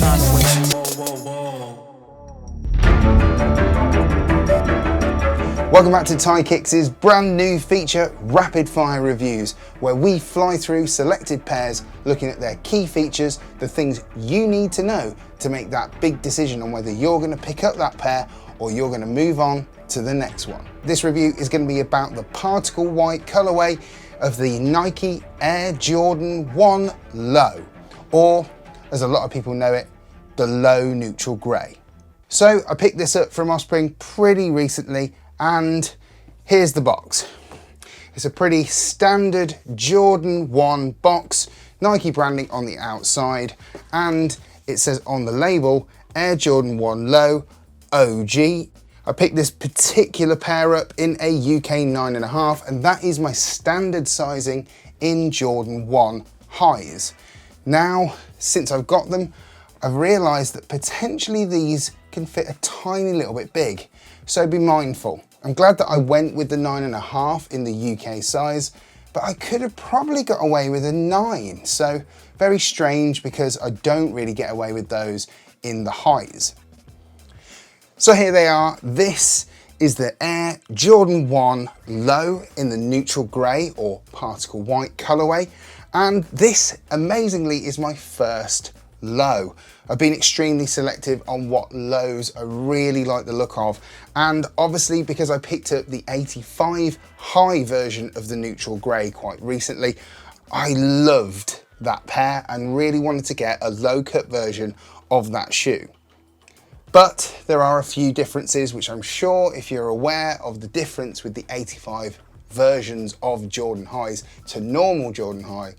time to wait. Welcome back to Ty Kicks' brand new feature, Rapid Fire Reviews, where we fly through selected pairs looking at their key features, the things you need to know to make that big decision on whether you're going to pick up that pair or you're going to move on to the next one. This review is going to be about the particle white colorway of the Nike Air Jordan 1 Low, or as a lot of people know it, the low neutral grey. So I picked this up from Offspring pretty recently, and here's the box. It's a pretty standard Jordan 1 box, Nike branding on the outside, and it says on the label, Air Jordan 1 Low OG. I picked this particular pair up in a UK 9.5, and that is my standard sizing in Jordan 1 highs. Now, since I've got them, I've realised that potentially these can fit a tiny little bit big, so be mindful. I'm glad that I went with the 9.5 in the UK size, but I could have probably got away with a 9, so very strange because I don't really get away with those in the highs. So here they are. This is the Air Jordan 1 Low in the neutral grey or particle white colorway, and this amazingly is my first low. I've been extremely selective on what lows I really like the look of, and obviously because I picked up the 85 high version of the neutral grey quite recently, I loved that pair and really wanted to get a low cut version of that shoe. But there are a few differences, which I'm sure if you're aware of the difference with the 85 versions of Jordan highs to normal Jordan high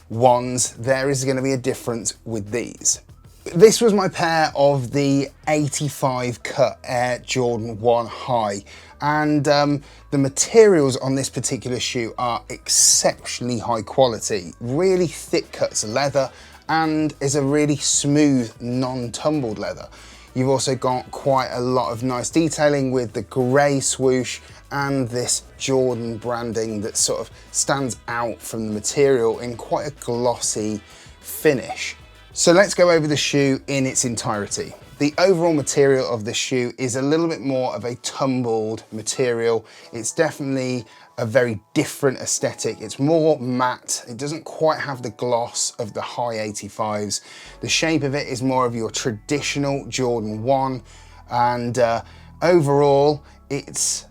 ones, there is going to be a difference with these. This was my pair of the 85 cut Air Jordan 1 high, and the materials on this particular shoe are exceptionally high quality, really thick cuts of leather, and is a really smooth, non-tumbled leather. You've also got quite a lot of nice detailing with the grey swoosh and this Jordan branding that sort of stands out from the material in quite a glossy finish. So let's go over the shoe in its entirety. The overall material of the shoe is a little bit more of a tumbled material. It's definitely a very different aesthetic. It's more matte. It doesn't quite have the gloss of the high 85s. The shape of it is more of your traditional Jordan 1, and overall it's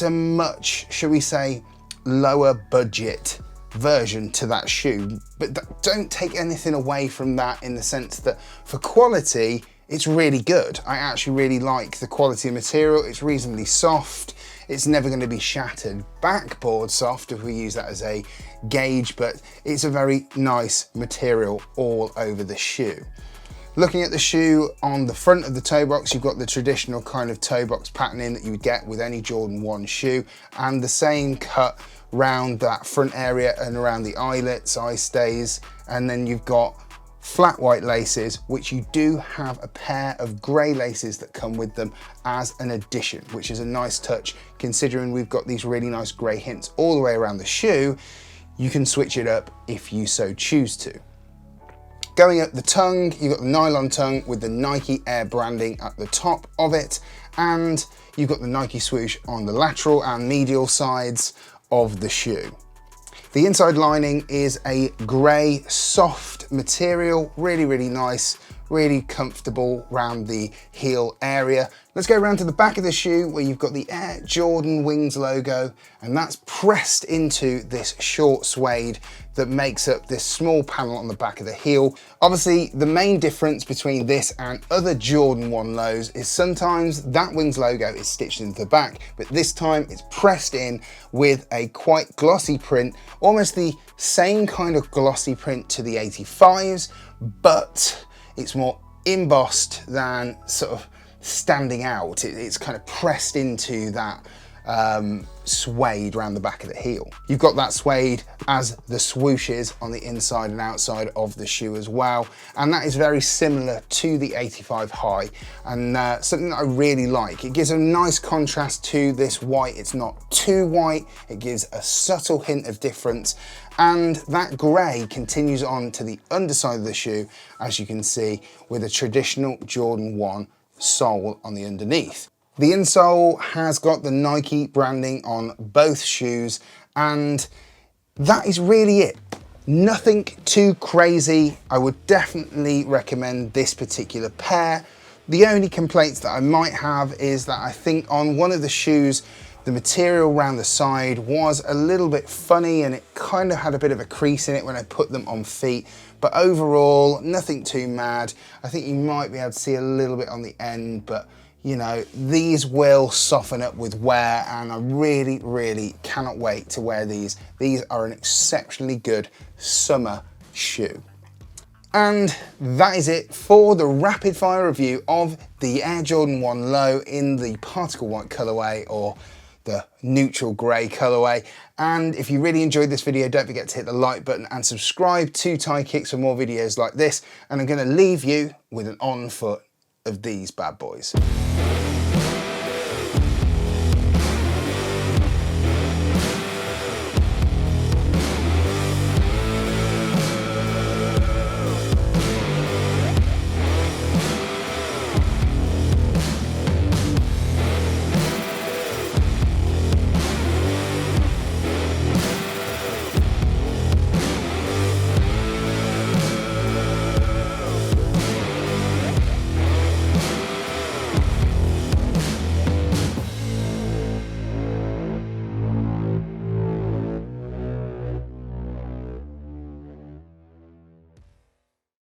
a much, shall we say, lower budget version to that shoe, but don't take anything away from that in the sense that for quality it's really good. I actually really like the quality of material. It's reasonably soft. It's never going to be shattered backboard soft if we use that as a gauge, but it's a very nice material all over the shoe. Looking at the shoe, on the front of the toe box, you've got the traditional kind of toe box patterning that you would get with any Jordan 1 shoe, and the same cut round that front area and around the eyelets, eye stays, and then you've got flat white laces, which you do have a pair of grey laces that come with them as an addition, which is a nice touch considering we've got these really nice grey hints all the way around the shoe. You can switch it up if you so choose to. Going up the tongue, you've got the nylon tongue with the Nike Air branding at the top of it, and you've got the Nike swoosh on the lateral and medial sides of the shoe. The inside lining is a grey soft material, really nice, really comfortable around the heel area. Let's go around to the back of the shoe where you've got the Air Jordan Wings logo, and that's pressed into this short suede that makes up this small panel on the back of the heel. Obviously, the main difference between this and other Jordan 1 lows is sometimes that Wings logo is stitched into the back, but this time it's pressed in with a quite glossy print, almost the same kind of glossy print to the 85s, but it's more embossed than sort of standing out. It's kind of pressed into that suede around the back of the heel. You've got that suede as the swooshes on the inside and outside of the shoe as well, and that is very similar to the 85 high, and something that I really like. It gives a nice contrast to this white. It's not too white, it gives a subtle hint of difference, and that grey continues on to the underside of the shoe, as you can see, with a traditional Jordan 1 sole on the underneath. The insole has got the Nike branding on both shoes, and that is really it. Nothing too crazy. I would definitely recommend this particular pair. The only complaints that I might have is that I think on one of the shoes, the material around the side was a little bit funny and it kind of had a bit of a crease in it when I put them on feet. But overall, nothing too mad. I think you might be able to see a little bit on the end, but you know, these will soften up with wear, and I really, really cannot wait to wear these. These are an exceptionally good summer shoe. And that is it for the rapid fire review of the Air Jordan 1 Low in the particle white colorway, or the neutral grey colorway. And if you really enjoyed this video, don't forget to hit the like button and subscribe to Tie Kicks for more videos like this. And I'm going to leave you with an on foot of these bad boys.